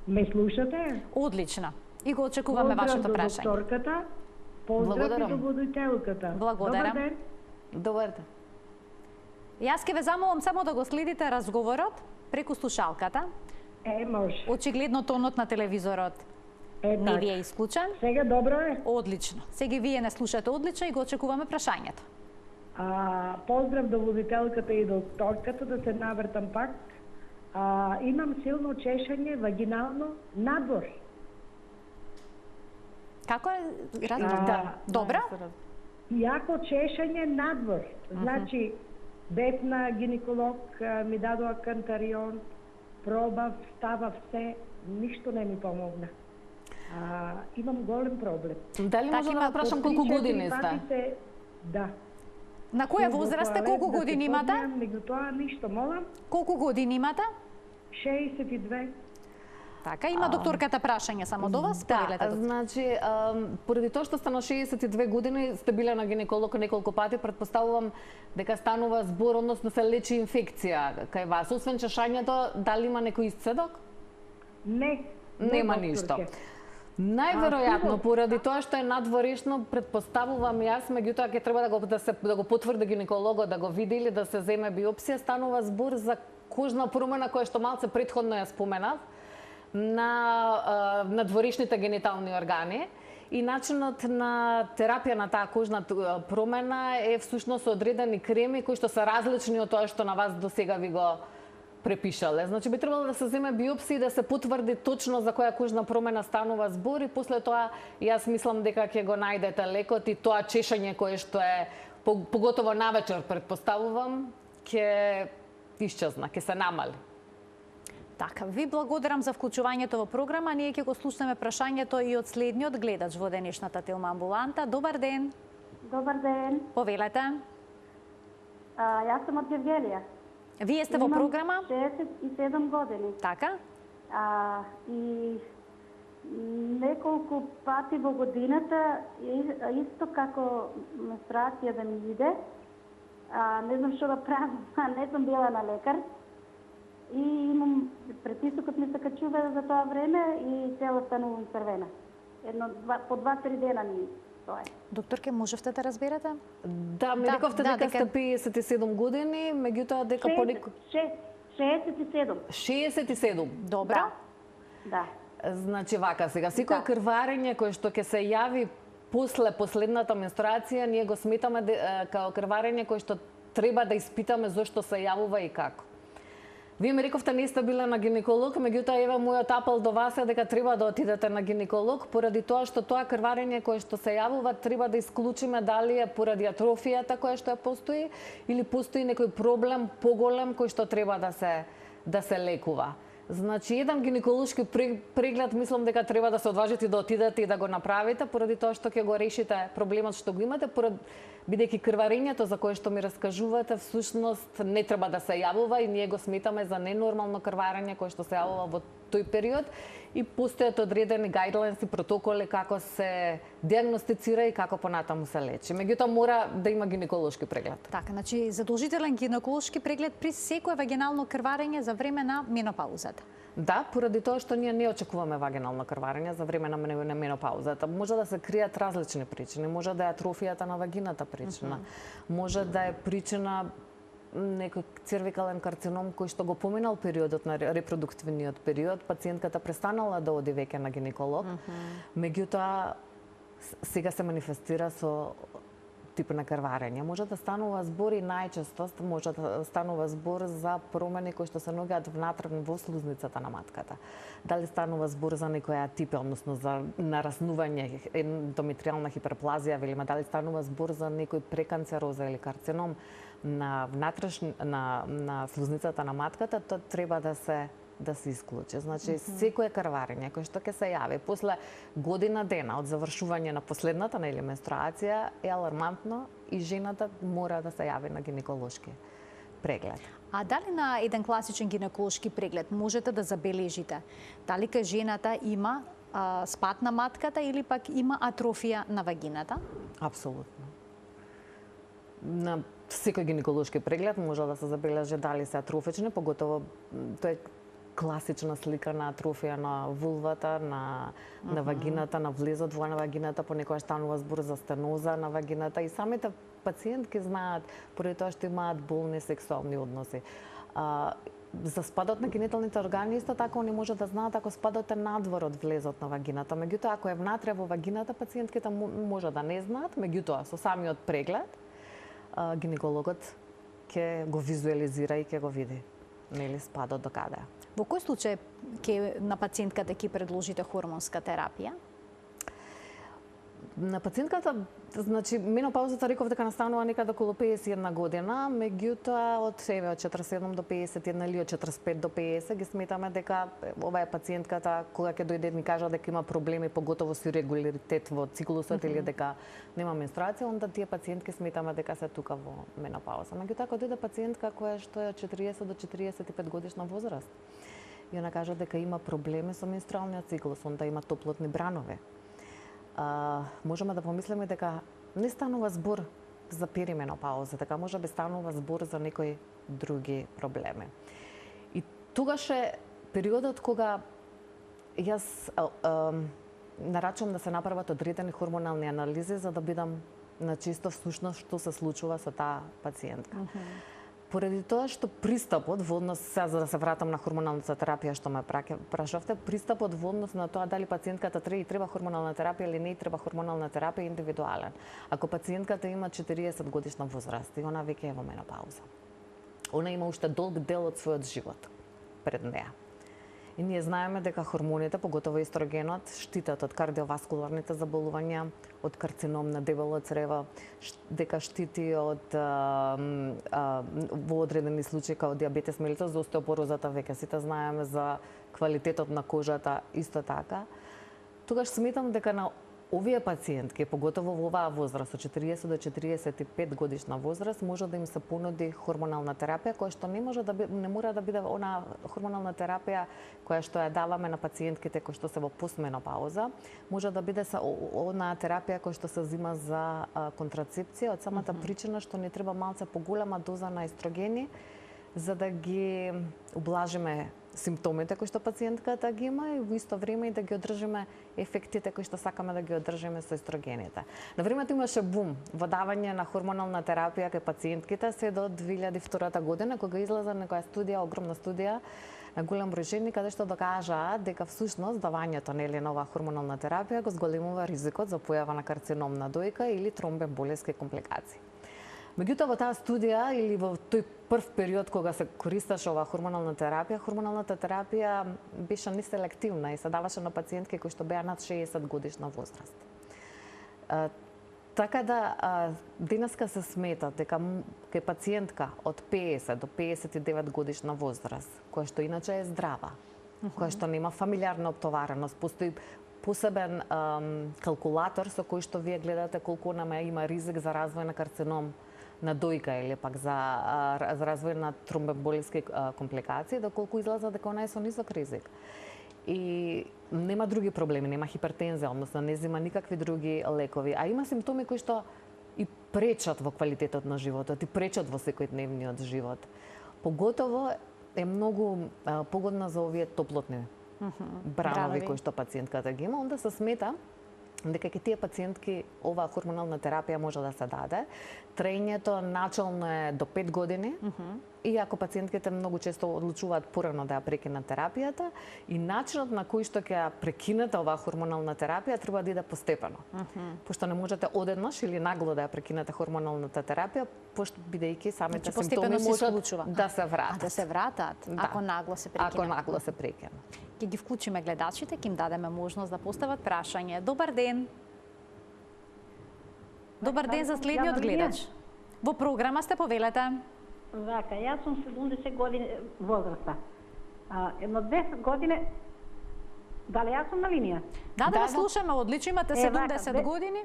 Ме слушате? Одлично. И го очекуваме вашето прашање. Поздрав до докторката, поздрав и до водителката. Благодарам. Добар ден. Добар ден. Јас ќе ве замолам само да го следите разговорот преку слушалката. Може. Очигледно тонот на телевизорот не ви е исклучен. Сега добро е? Одлично. Сега вие не слушате одлично и го очекуваме прашањето. Поздрав до водителката и докторката, да се навртам пак. Имам силно чешање вагинално надвор. Како е? Да. Добро? Јако чешање надвор. Значи, бев на гинеколог, ми дадоа кантарион, пробав, ставав се, ништо не ми помогна. Имам голем проблем. Дали може да прашам колку години сте? Да. На која возраст сте, колку години имате? Меѓутоа ништо, молам. Колку години имате? 62. Така, има докторката прашање само до вас, повелете. Да, значи, поради тоа што сте на 62 години, сте биле на гинеколог неколку пати, предпоставувам дека станува збор, односно се лечи инфекција кај вас. Освен чешањето, дали има некој исцедок? Не. Нема ништо. Најверојатно, поради тоа што е надворешно, предпоставувам јас, меѓутоа ќе треба да го потврди гинекологот, да го види или да се земе биопсија, станува збор за кожна промена која што малце претходно ја споменав на надворешните генитални органи и начинот на терапија на таа кожна промена е всушност одредени креми кои што се различни од тоа што на вас досега ви го препишале. Значи би требало да се земе биопсија и да се потврди точно за која кожна промена станува збор и после тоа јас мислам дека ќе го најдете лекот и тоа чешање кое што е поготово навечер, предпоставувам, ќе исчезна, ќе се намали. Така, ви благодарам за вклучувањето во програма. Ние ќе го слушнеме прашањето и од следниот гледач во денешната Телма амбуланта. Добар ден. Добар ден. Повелете. Јас сум од Гевгелија. Вие сте во програма? 67 години. Така? И неколку пати во годината, исто како менструација да ми иде, не знам што да правам, не сум била на лекар. И имам притисокот ми се качува за тоа време и цела станувам црвена. По 2-3 дена ми тоа е. Докторке, можевте да разберете? Да, ми рековте дека сте 57 години, меѓутоа дека по 67. 67. Добро. Да. Значи вака сега, секој крварење кој што ќе се јави после последната менструација, ние го сметаме како крварење кој што треба да испитаме зошто се јавува и како. Вие ми рековте не сте биле на гинеколог, меѓутоа еве мојот апел до вас е дека треба да отидете на гинеколог, поради тоа што тоа крварење кое што се јавува треба да исклучиме дали е поради атрофијата која што ја постои или постои некој проблем поголем кој што треба да се лекува. Значи, еден гинеколошки преглед, мислам дека треба да се одважите да отидете и да го направите, поради тоа што ќе го решите проблемот што го имате, бидејќи крварењето за кое што ми раскажувате, всушност не треба да се јавува и ние го сметаме за ненормално крварење кое што се јавува во тој период и постојат одредени гайдлайнс и протоколи како се диагностицира и како понатаму се лечи. Меѓутоа мора да има гинеколошки преглед. Така, значи задолжителен гинеколошки преглед при секое вагинално крварење за време на менопаузата. Да, поради тоа што ние не очекуваме вагинално крварење за време на менопаузата. Може да се кријат различни причини, може да е атрофијата на вагината причина, може да е причина некој цервикален карцином кој што го поминал периодот на репродуктивниот период, пациентката престанала да оди веќе на гинеколог, меѓутоа сега се манифестира со тип на крварење. Може да станува збор и најчесто може да станува збор за промени кои што се наоѓаат внатре во слузницата на матката. Дали станува збор за некоја атипија, односно за нараснување, ендометриална хиперплазија, велиме, дали станува збор за некој преканцероза или карцином на слузницата на матката, тоа треба да се исклучи. Значи, секое крварење кој што ќе се јави после година дена од завршување на последната нели менструација е алармантно и жената мора да се јави на гинеколошки преглед. А дали на еден класичен гинеколошки преглед можете да забележите дали кај жената има спад на матката или пак има атрофија на вагината? Апсолутно. На секој гинеколошки преглед може да се забележи дали се атрофични, поготово тоа е класична слика на атрофија на вулвата, на вагината, на влезот во вагината, понекогаш станува збор за стеноза на вагината и самите пациентки знаат поради тоа што имаат болни сексуални односи. За спадот на гениталните органи исто така они може да знаат ако спадот е надвор од влезот на вагината. Меѓутоа ако е внатре во вагината, пациентките може да не знаат, меѓутоа со самиот преглед гинекологот ќе го визуализира и ќе го види нели спадот до каде. Во кој случај на пациентката ќе предложите хормонска терапија? На пациентката, значи, менопаузата реков дека настанува некаде околу 51 година, меѓутоа од 47 до 51 или од 45 до 50 ги сметаме дека ова е пациентката кога ќе дојде ми кажа дека има проблеми, поготово со регуларитет во циклусот или дека нема менструација, онда тие пациентки сметаме дека се тука во менопауза. Меѓутоа кога дојде пациентка која што е од 40 до 45 годишна возраст и она кажа дека има проблеми со менструалниот циклус, онда има топлотни бранови. Можеме да помислиме дека не станува збор за перименопауза, дека може би станува збор за некои други проблеми. И тогаш е периодот кога јас нарачувам да се направат одредени хормонални анализи за да бидам на чисто всушност што се случува со таа пациентка. Поради тоа што пристапот во однос, за да се вратам на хормоналната терапија што ме прашавте, пристапот во однос на тоа дали пациентката треба хормонална терапија или не треба хормонална терапија е индивидуален. Ако пациентката има 40 годишна возраст и она веќе е во менопауза, она има уште долг дел од својот живот пред неа. И ние знаеме дека хормоните, поготово естрогенот, штитат од кардиоваскуларните заболувања, од карцином на дебело црево, дека штити од во одредени случаи као диабетес мелитус, за остеопорозата веќе сите знаеме, за квалитетот на кожата исто така. Тогаш сметам дека на овие пациентки, поготово во оваа возраст, од 40 до 45 годишна возраст, може да им се понуди хормонална терапија, која што не мора да биде она хормонална терапија која што ја даваме на пациентките кои што се во постменопауза, може да биде она терапија која што се зима за контрацепција, од самата причина што ни треба малце поголема доза на естрогени, за да ги ублажиме симптомите кои што пациентката ги има и во исто време и да ги одржиме ефектите кои што сакаме да ги одржиме со естрогените. На времето имаше бум во давање на хормонална терапија кај пациентките се до 2002 година, кога излезе некоја студија, огромна студија на голем број жени, каде што докажаа дека всушност давањето на оваа хормонална терапија го зголемува ризикот за појава на карцином на дојка или тромбоемболиски компликации. Меѓутоа, во таа студија или во тој прв период кога се користеше оваа хормоналната терапија беше неселективна и се даваше на пациентки кои што беа над 60 годишна возраст. Така да, денеска се смета дека кај пациентка од 50 до 59 годишна возраст, која што иначе е здрава, која што нема фамилиарна оптовареност, постои посебен калкулатор со кој што вие гледате колку нам има ризик за развој на карцином на дојка или пак за развој на тромбоемболиски компликации, доколку излезе дека она е со нисок ризик. И нема други проблеми, нема хипертензија, односно не зема никакви други лекови, а има симптоми кои што и пречат во квалитетот на животот, и пречат во секојдневниот живот. Поготово е многу погодна за овие топлотни бранови кои што пациентката ги има, онда се смета дека ке тие пациентки оваа хормонална терапија може да се даде. Траењето начално е до 5 години, иако пациентките многу често одлучуваат порано да ја прекинат терапијата, и начинот на кој што ќе ја прекинете оваа хормонална терапија треба да иде постепено. Пошто не можете одеднаш или нагло да ја прекинете хормоналната терапија, пошто бидејќи самите симптоми можат да се вратат. Да се вратат, ако нагло се прекинат. Ако нагло се прекинат. Ќе ги вклучиме гледачите, ќе им дадеме можност да постават прашање. Добар ден. Добар ден за следниот гледач. Во програма сте, повелете. Вака, јас сум 70 години возраста. Едно 10 години... Дали јас сум на линија? Да, слушаме, одлично, имате 70 години.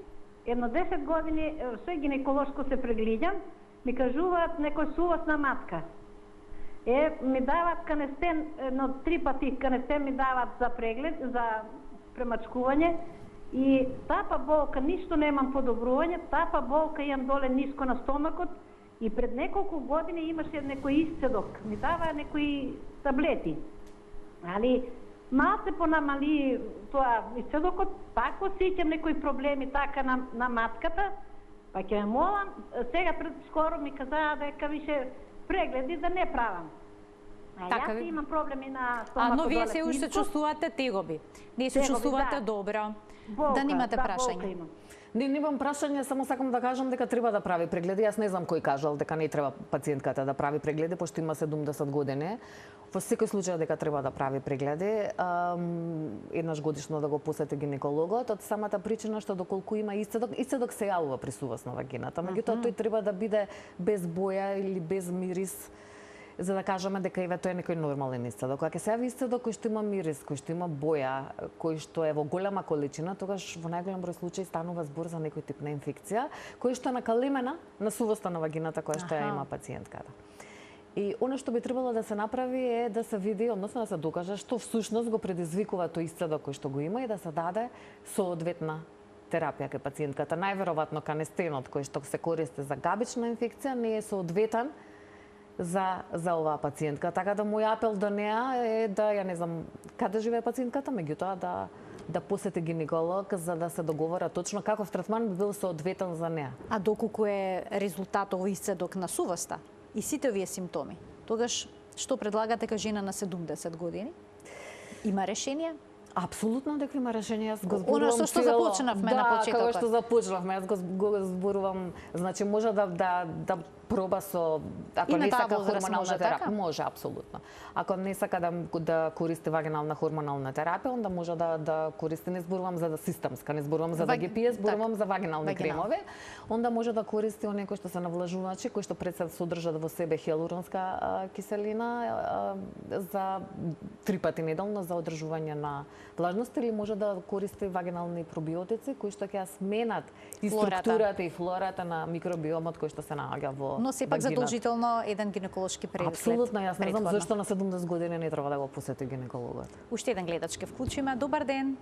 Едно 10 години се гинеколошко се преглидам, ми кажуваат некој сувосна матка. Ми дават канестен, едно 3 пати канестен ми дават за преглед, за премачкување, и тапа болка, ништо немам подобрување, тапа болка имам доле ниско на стомакот, и пред неколку години имаше некој исцедок, ми дава некои таблети. Али малце понамали тоа исцедокот, пак осеќам некои проблеми така на матката, па ќе ме молам, сега пред скоро ми казаа дека више прегледи да не правам. Јас имам проблеми на стомакот. Но вие се уште чувствувате тегоби. Не се чувствувате добро. Да немате прашање. Не, немам прашање, само сакам да кажам дека треба да прави прегледи. Јас не знам кој кажал дека не треба пациентката да прави прегледи, пошто има 70 години. Во секој случај дека треба да прави прегледи, еднаш годишно да го посети гинекологот, од самата причина што доколку има исцедок се јавува при сувост на вагината, меѓутоа тој треба да биде без боја или без мирис, за да кажеме дека еве тој е некој нормален исцедок. Кога ќе се јави исцедок кој што има мирис, кој што има боја, кој што е во голема количина, тогаш во најголем број случаи станува збор за некој тип на инфекција, кој што е накалемена на сувоста на вагината која што ја има пациентката. И оно што би требало да се направи е да се види, односно да се докаже што всушност го предизвикува тој исцедок кој што го има и да се даде соодветна терапија кај пациентката. Најверојатно канестенот кој што се користи за габична инфекција не е соодветен за оваа пациентка. Така да мој апел до неа е да, ја не знам каде живее пациентката, меѓутоа да посети гинеколог за да се договора точно каков третман би бил соодветен за неа. А доколку е резултатот исцедок на сувоста и сите овие симптоми, тогаш што предлагате кај жена на 70 години? Има решение? Апсолутно дека има решение, јас го Она зборувам што започнавме на почетокот. Да, како што започнавме, јас го зборувам, значи може да проба со, ако не сака хормонална терапија, може апсолутно. Ако не сака да користи вагинална хормонална терапија, онда може да користи, не зборувам за системска, не зборувам за да ги пие, зборувам за вагинални кремови. Онда може да користи оние кои што се навлажувачи, кои што пред се содржат во себе хиалуронска киселина за 3 пати неделно за одржување на влажност, или може да користи вагинални пробиотици кои што ќе сменат и структурата и флората на микробиомот кој што се наоѓа во Но сепак задолжително еден гинеколошки преглед. Апсолутно, јас не знам зашто на 70 години не треба да го посети гинекологот. Уште еден гледач ке вклучиме. Добар ден.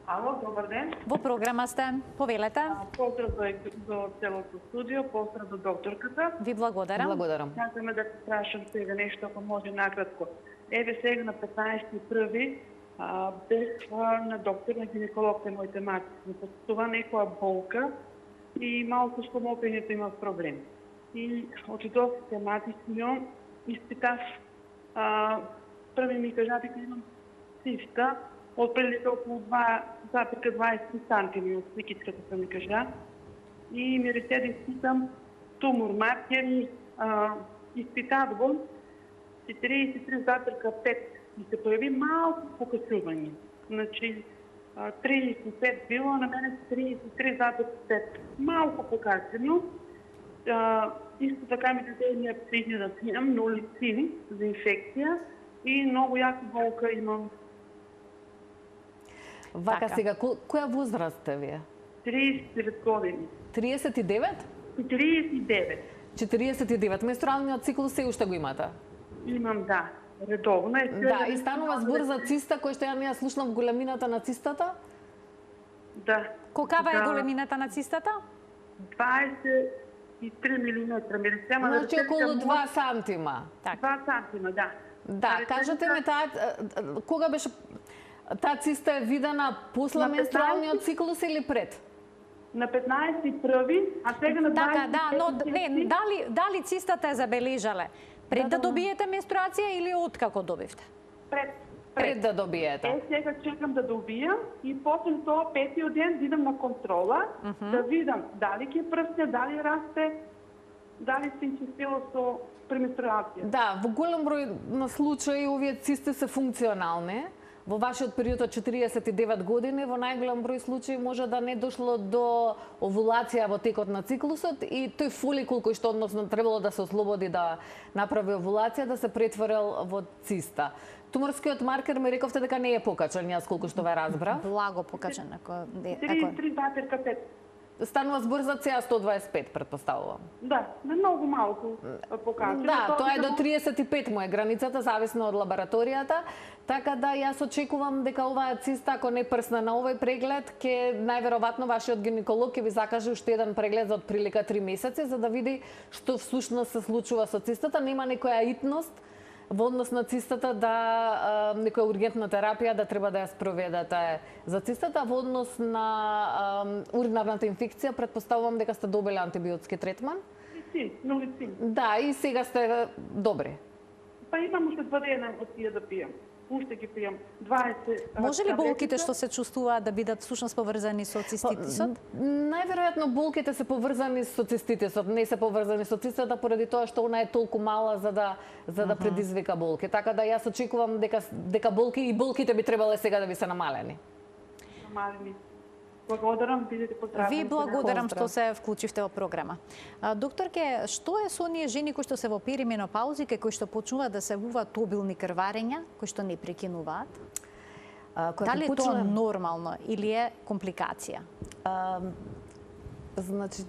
Ало, добар ден. Во програма сте. Повелете. Поздрав до целото студио, поздрав до докторката. Ви благодарам. Благодарам. Сакаме да се прашам сега нешто, ако може накратко. Еве сега на 15.1. Бех на доктор, на гинеколог е моите мати. Ми почувствува некоја болка и малку со мокрењето има проблем. И отидов се матичниот, испитав, први ми кажа дека имам циста, отприлика околу 2,20 сантими од сликичката се ми кажа. И ми рече да испитам тумор маркер, испитав го, 43,5 ми се појави малку покачување. Значи, 35 било, на мене 33,5. Малку покачено. Исто така ми даде едниот пригни да пијам, нолицин за инфекција и многу јака болка имам. Вака сега, која возраст сте вие? 39 години. 39? 39. 49. Менструалниот циклус се уште го имате? Имам, да. Редовно е. Да, и станува збор за циста, кој што ја не ја слушнав големината на цистата? Да. Колкава е големината на цистата? 23 милиметра. Значи околу 2 сантима. 2 сантима, да. Да, кажете ме кога беше таа циста е видена после менструалниот циклус или пред? На 15.1, а сега на 20. Така, да, но не, дали цистата е забележале? Пред да добиете менструација или откако добивте? Пред да добиете. Сега чекам да добијам и после тоа петиот ден идам на контрола да видам дали ќе прсне, дали расте, дали се инчистило со пременструација. Да, во голем број на случаи овие цисти се функционални. Во вашиот период од 49 години, во најголем број случаи може да не дошло до овулација во текот на циклусот и тој фоликул кој што односно требало да се ослободи да направи овулација да се претворил во циста. Туморскиот маркер ми рековте дека не е покачен, јас колку што ве разбрав. Благо покачен, ако 33,5. Станува збор за CA125, предпоставувам. Да, многу малку покачен. Да, тоа е до 35 му е границата, зависно од лабораторијата, така да јас очекувам дека оваа циста, ако не прсне на овој преглед, ќе најверојатно вашиот гинеколог ќе ви закаже уште еден преглед за отприлика 3 месеци, за да види што всушност се случува со цистата. Нема некоја итност во однос на цистата да некоја ургентна терапија да треба да ја спроведете за цистата. Во однос на уринарната инфекција, предпоставувам дека сте добили антибиотски третман. Нолицин. Да, и сега сте добри. Па имам уште 2 дена од тие да пијам. Уште ги пијам 20. Може ли болките што се чувствуваат да бидат всушност поврзани со циститисот? Најверојатно болките се поврзани со циститисот, не се поврзани со цистата поради тоа што она е толку мала за да предизвика болки. Така да јас очекувам дека болките би требале сега да ви се намалени. Благодарам, бидете поздравени. Ви благодарам што се вклучивте во програма. Докторке, што е со оние жени кои што се во перименопаузи, кои што почнуваат да се јавуваат обилни крварења, кои што не прекинуваат? Дали е тоа нормално или е компликација? Значи,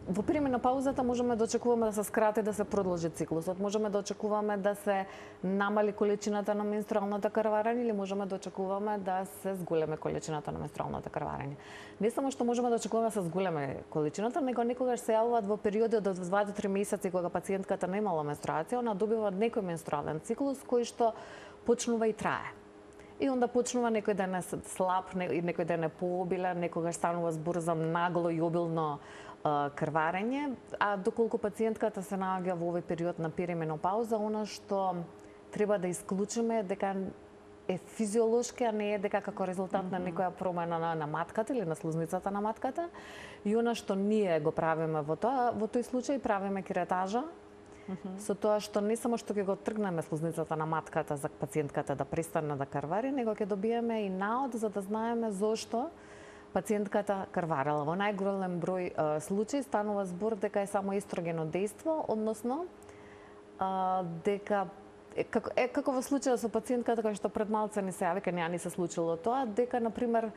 во перименопаузата можеме да очекуваме да се скрати, да се продолжи циклусот. Можеме да очекуваме да се намали количината на менструалната крварење или можеме да очекуваме да се зголеме количината на менструалната крварење. Не само што можеме да очекуваме да се зголеме количината, него некогаш се јавуваат во периоди од 2 до 3 месеци кога пациентката не имала менструација, она добива некој менструален циклус кој што почнува и трае. И онда почнува некој ден е слаб, некој ден е пообилен, некогаш станува збор за нагло и обилно крварење, а доколку пациентката се наоѓа во овој период на перименопауза, она што треба да исклучиме дека е физиолошки, а не е дека како резултат на некоја промена на матката или на слузницата на матката. И она што ние го правиме во тој случај правиме киретажа, со тоа што не само што ќе го тргнеме слузницата на матката за пациентката да престане да крвари, него ќе добиеме и наод за да знаеме зошто пациентката крварела. Во најголем број случаи станува збор дека е само естрогено дејство, односно дека како во случајот со пациентката која што пред малце не се јави, кај неа не се случило тоа, дека на пример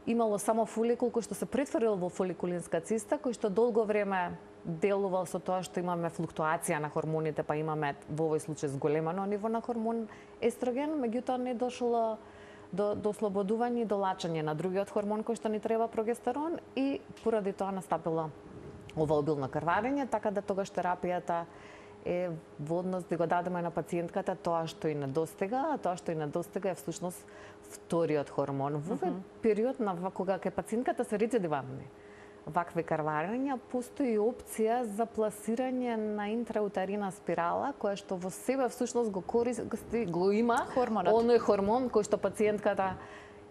имало само фоликул кој што се претворил во фоликулинска циста, кој што долго време делувал со тоа што имаме флуктуација на хормоните, па имаме во овој случај зголемено ниво на хормон естроген, меѓутоа не дошло до ослободување и до лачење на другиот хормон кој што ни треба прогестерон и поради тоа настапило ова обилно крварење, така да тогаш терапијата е во однос да го дадеме на пациентката тоа што и недостига, а тоа што и недостига е всушност вториот хормон. Во овој период на кога кај пациентката се рецидивни вакви крварења, постои опција за пласирање на интраутарина спирала, која што во себе всушност го има оној хормон кој што пациентката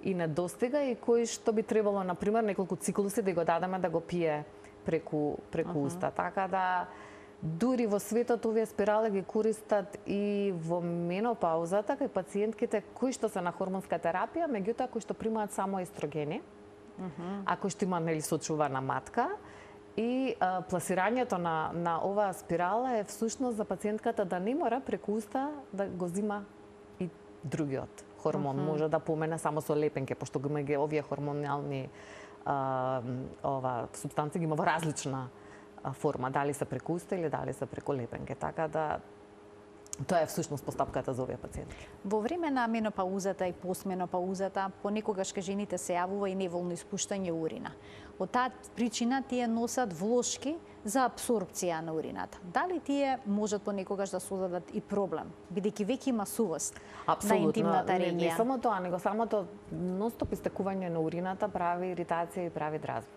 и недостига и кој што би требало, на пример, неколку циклуси да го дадеме да го пие преку уста. Така да дури во светот овие спирали ги користат и во менопаузата кај пациентките кои што се на хормонска терапија, меѓутоа кои што примаат само естрогени, а кои што има сочувана матка. И пласирањето на оваа спирала е всушност за пациентката да не мора преку уста да го зима и другиот хормон. Може да помене само со лепенке, пошто го има овие хормонални супстанции ги има во различна форма, дали се преку уста или дали се преку лепенке. Така да тоа е всушност постапката за овие пациентки. Во време на менопаузата и постменопаузата понекогаш кај жените се јавува и неволно испуштање урина. Од таа причина тие носат влошки за апсорбција на урината. Дали тие можат понекогаш да создадат и проблем, бидејќи веќе има сувост на интимната регија? Не само тоа, него самото ностоп истекување на урината прави иритација и прави дразба.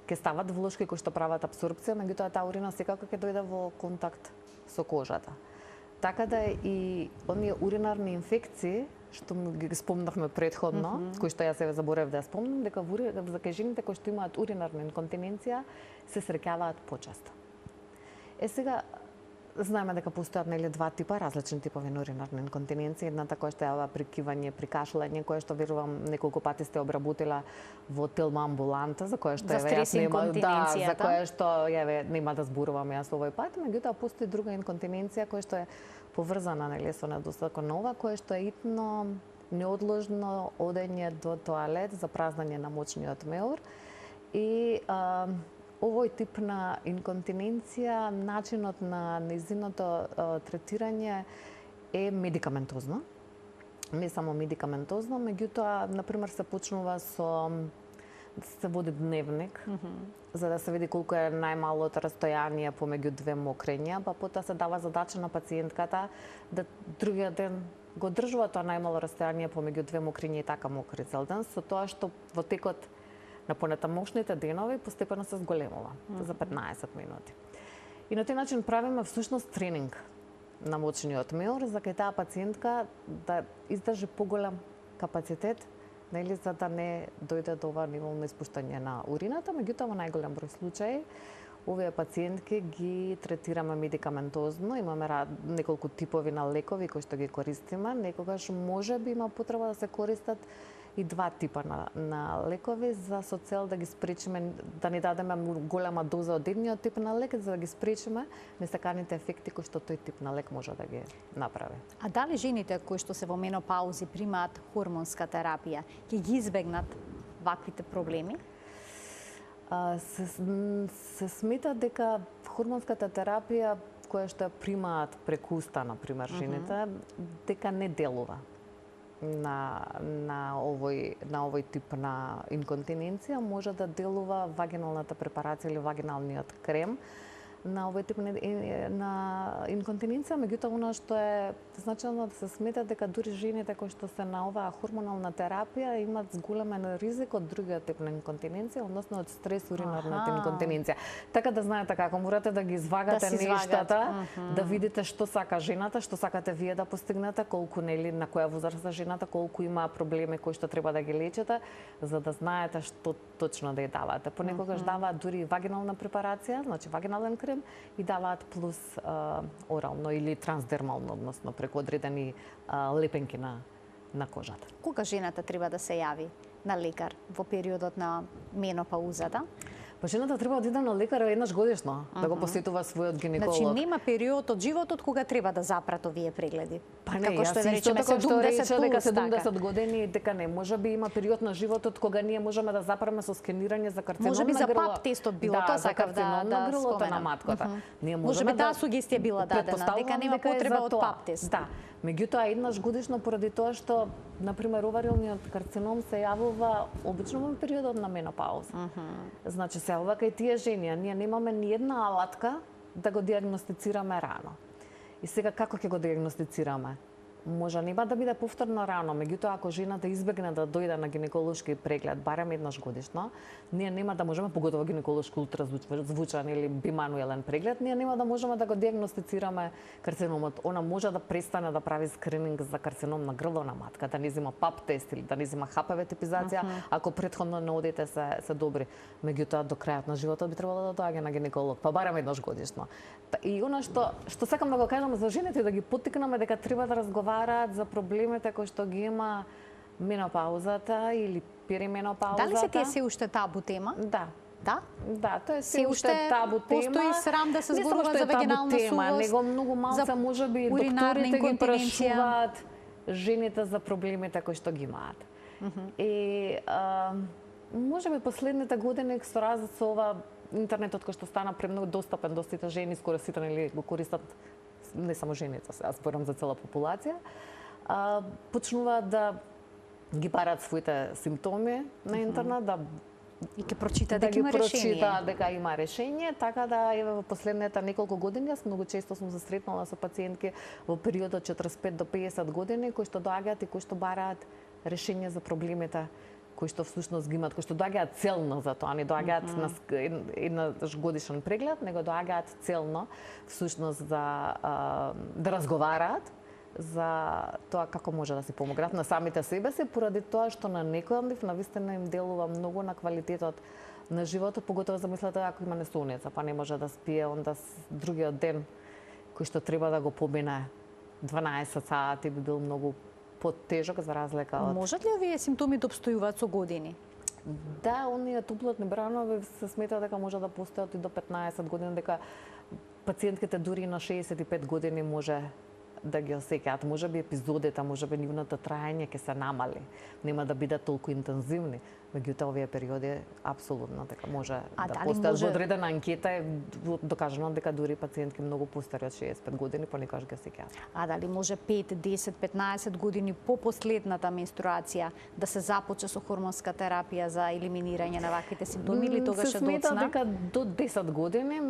Ке стават влошки кои што прават апсорбција, меѓутоа таа урина секако ќе дојде во контакт со кожата. Така да и оние уринарни инфекции, што ги спомнавме претходно, кои што ја себе заборев да ја спомнам, дека за кај жените кои што имаат уринарна инконтиненција се среќаваат почесто. Сега знаеме дека постојат два типа, различни типови на уринарна инконтиненција. Едната која што јава при кивање, при кашлење, која што верувам неколку пати сте обработила во Телма амбуланта, за која што за стрес инконтиненцијата. За која што нема да зборувам јас овој пат, меѓутоа постои друга инконтиненција која што е поврзана со недостаток на ова, која што е итно неодложно одење до тоалет за празнање на мочниот меур и овој тип на инконтиненција, начинот на нејзиното третирање е медикаментозно. Не само медикаментозно, меѓутоа, например, се почнува се води дневник, за да се види колку е најмалото растојание помеѓу две мокрења, па потоа се дава задача на пациентката да другиот ден го држува тоа најмало растојание помеѓу две мокрења и така мокри цел ден, со тоа што во текот на понатамошните денови постепено се зголемува за 15 минути. И на тој начин правиме всушност тренинг на мочниот меур за кај таа пациентка да издржи поголем капацитет, за да не дојде до ова неволно испуштање на урината, меѓутоа во најголем број случаи овие пациентки ги третираме медикаментозно, имаме неколку типови на лекови кои што ги користиме, некогаш можеби има потреба да се користат и два типа на лекови со цел да ги спречиме, да не дадеме голема доза од едниот тип на лек, за да ги спречиме несаканите ефекти кои што тој тип на лек може да ги направи. А дали жените кои што се во менопаузи примаат хормонска терапија ќе ги избегнат ваквите проблеми? Се смета дека хормонската терапија која што ја примаат преку уста, например, жените, дека не делува на овој тип на инконтиненција. Може да делува вагиналната препарација или вагиналниот крем, на овој тип на инконтиненција, меѓутоа она што е значено да се смета дека дури жените кои што се на оваа хормонална терапија имаат зголемен ризик од другиот тип на инконтиненција, односно од стрес уринарната инконтиненција. Така да знаете како морате да ги извагате нештата, да видите што сака жената, што сакате вие да постигнете, колку нели на која возраст е жената, колку има проблеми кои што треба да ги лечите, за да знаете што точно да ја давате. Понекогаш даваат дури вагинална препарација, значи вагинален крем, и даваат плюс орално или трансдермално, односно преку одредени лепенки на кожата. Кога жената треба да се јави на лекар во периодот на менопаузата? Па жената треба да иде на лекар еднаш годишно, да го посетува својот гинеколог. Значи нема период од животот кога треба да запрат овие прегледи. Па не, како што да исто речеме така што рече дека 70 70 години, дека не, можеби има период на животот кога ние можеме да запраме со скенирање за карцином на грло. Можеби за пап тестот било, тоа сакав да грлото на матката. Ние можеби таа сугестија била дадена, дека нема потреба од пап тест. Да. Меѓутоа еднаш годишно поради тоа што на пример оварилниот карцином се јавува обично во периодот на менопауза. Значи се јавува кај тие жени, а ние немаме ни една алатка да го диагностицираме рано. И сега како ќе го диагностицираме? Може нема да биде повторно рано, меѓутоа ако жената избегне да дојде на гинеколошки преглед барем еднаш годишно, ние нема да можеме, поготово гинеколошки ултразвучен или бимануелен преглед, ние нема да можеме да го диагностицираме карциномот. Она може да престане да прави скрининг за карцином на грло на матка, да не зема пап тест или да не зема ХПВ типизација, ако претходно наодите се добри. Меѓутоа до крајот на животот би требало да доаѓа на гинеколог, па барем еднаш годишно. И она што сакам да го кажам за жените, да ги поттикнеме дека треба да разговараат за проблемите кои што ги има менопаузата или перименопаузата. Дали се тие се уште табу тема? Да. Да? Да, тоа е се уште табу тема. Постои срам да се зборува за вагинална сувост. Него многу малце можеби докторите ги прашуваат жените за проблемите кои што ги имаат. И можеби последните години со разлика со ова интернетот кој што стана премногу достапен до сите жени, скоро сите нели го користат, не само жените, аз зборам за цела популација, почнуваат да ги бараат своите симптоми на интернет, да и ќе прочитаат дека има решение. Прочитаат дека има решение, така да еве во последните неколку години јас многу често сум се сретнала со пациентки во периодот 45 до 50 години кои што доаѓаат и кои што бараат решение за проблемите кои што всушност ги имаат, кои што доаѓаат целно за тоа, не доаѓаат на еднаш годишен преглед, него доаѓаат целно всушност да разговараат за тоа како може да се помогнат на самите себе си, поради тоа што на некој од нив навистина им делува многу на квалитетот на животот, поготово замислете ако има несоница, па не може да спие, онда другиот ден кој што треба да го помине 12 сати би бил многу потежок за разлика од... Можат ли овие симптоми да обстојуваат со години? Да, оние туплотни бранови се смета дека може да постојат и до 15 години, дека пациентките дури на 65 години може да ги осеќаат. Можеби епизодите, можеби нивното траење ќе се намали, нема да бидат толку интензивни, меѓутоа овие периоди апсолутно дека може да постојат. Во одредена анкета е докажано дека дури пациентки многу постари од 65 години понекогаш ги осеќаат. А дали може 5, 10, 15 години по последната менструација да се започне со хормонска терапија за елиминирање на ваквите симптоми или тогаш е доцна? Се смета дека до 10 години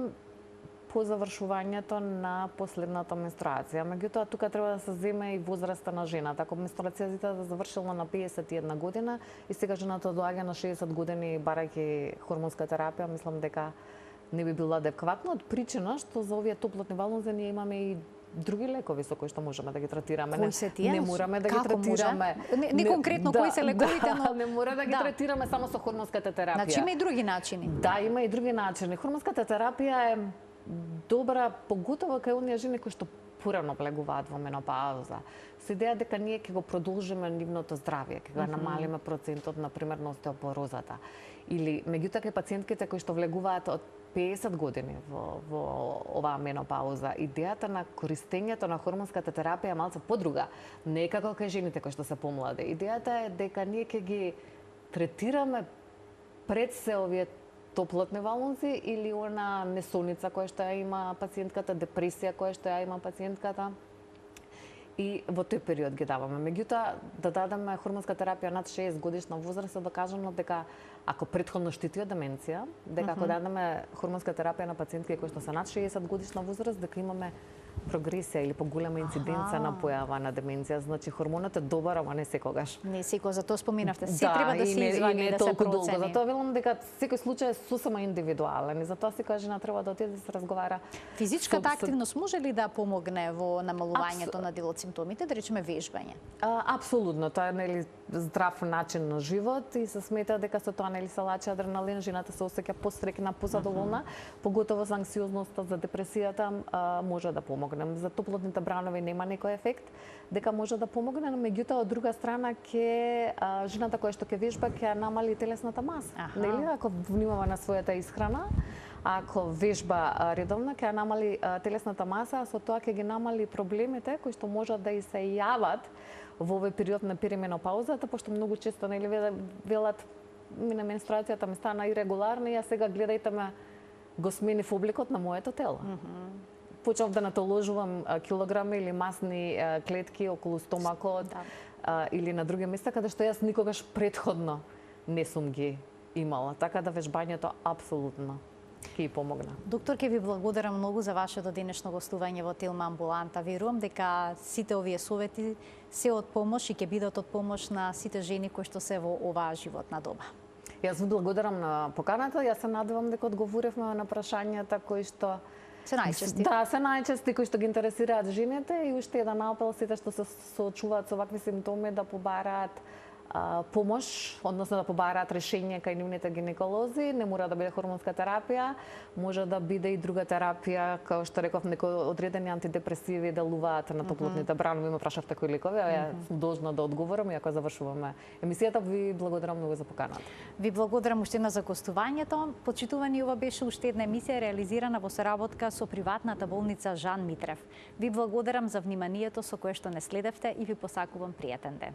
по завршувањето на последната менструација. Меѓутоа, тука треба да се земе и возраста на жената. Ако менструацијата да завршила на 51 година и сега жената доаѓа на 60 години барајќи хормонска терапија, мислам дека не би било адекватно, од причина што за овие топлотни валнози ние имаме и други лекови со кои што можеме да ги третираме. Кои се тие? Не мораме да ги третираме. Не конкретно кои се лековите, но не мора да ги третираме само со хормонската терапија. Значи има и други начини. Да, има и други начини. Хормонската терапија е добра, поготово кај оние жени кои што порано влегуваат во менопауза. Со идеја дека ние ќе го продолжиме нивното здравје, ќе го намалиме процентот, например, на остеопорозата. Или меѓутоа кај пациентките кои што влегуваат од 50 години во оваа менопауза, идејата на користењето на хормонската терапија е малку подруга. Не е како кај жените кои што се помлади. Идејата е дека ние ќе ги третираме пред се овие топлотни валнози или она несоница која што ја има пациентката, депресија која што ја има пациентката. И во тој период ги даваме. Меѓутоа, да дадеме хормонска терапија над 60 годишна возраст е докажано дека ако претходно штити од деменција, дека ако дадеме хормонска терапија на пациентки кои што се над 60 годишна возраст, дека имаме прогресија или поголема инциденца на појава на деменција. Значи хормонот е добар, ама не секогаш. Не секогаш, затоа споминавте, се треба да се извади и да се процени. Затоа велам дека секој случај е сосема индивидуален и затоа секоја жена треба да отиде да се разговара. Физичката активност може ли да помогне во намалувањето на дел од симптомите, да речеме вежбање? Апсолутно, тоа е нели здрав начин на живот и се смета дека со тоа нели се лачи адреналин, жената се осеќа пострекна, позадоволна, поготово за анксиозноста, за депресијата може да помогне. За топлотните бранови нема некој ефект, дека може да помогне, но меѓутоа од друга страна ќе жената која што ќе вежба ќе намали телесната маса. Нели, ако внимава на својата исхрана, ако вежба редовно ќе намали телесната маса, а со тоа ќе ги намали проблемите кои што можат да и се јават во овој период на перименопаузата, пошто многу често нели велат на менструацијата ми стана ирегуларна и ја сега гледајте ме го сменив обликот на моето тело. Почнав да натоложувам килограми или масни клетки околу стомакот или на други места каде што јас никогаш претходно не сум ги имала. Така да вежбањето апсолутно ќе помогна. Доктор, ќе ви благодарам многу за вашето денешно гостување во Телма амбуланта. Верувам дека сите овие совети се од помош и ќе бидат од помош на сите жени кои што се во оваа животна доба. Јас ви благодарам на поканата. Јас се надевам дека одговоривме на прашањата кои што се најчести. Да, се најчести кои што ги интересираат жените и уште еден апел сите што се соочуваат со вакви симптоми да побараат помош, односно да побараат решение кај нивните гинеколози. Не мора да биде хормонска терапија, може да биде и друга терапија, како што реков, некои одредени антидепресиви делуваат на топлотните бранови. Ме прашавте кои лекови, а ја сум должна да одговорам и ако завршуваме емисијата. Ви благодарам многу за поканата. Ви благодарам уште еднаш за гостувањето. Почитувани, ова беше уште една емисија реализирана во соработка со приватната болница Жан Митрев. Ви благодарам за вниманието со кое што не следевте и ви посакувам пријатен ден.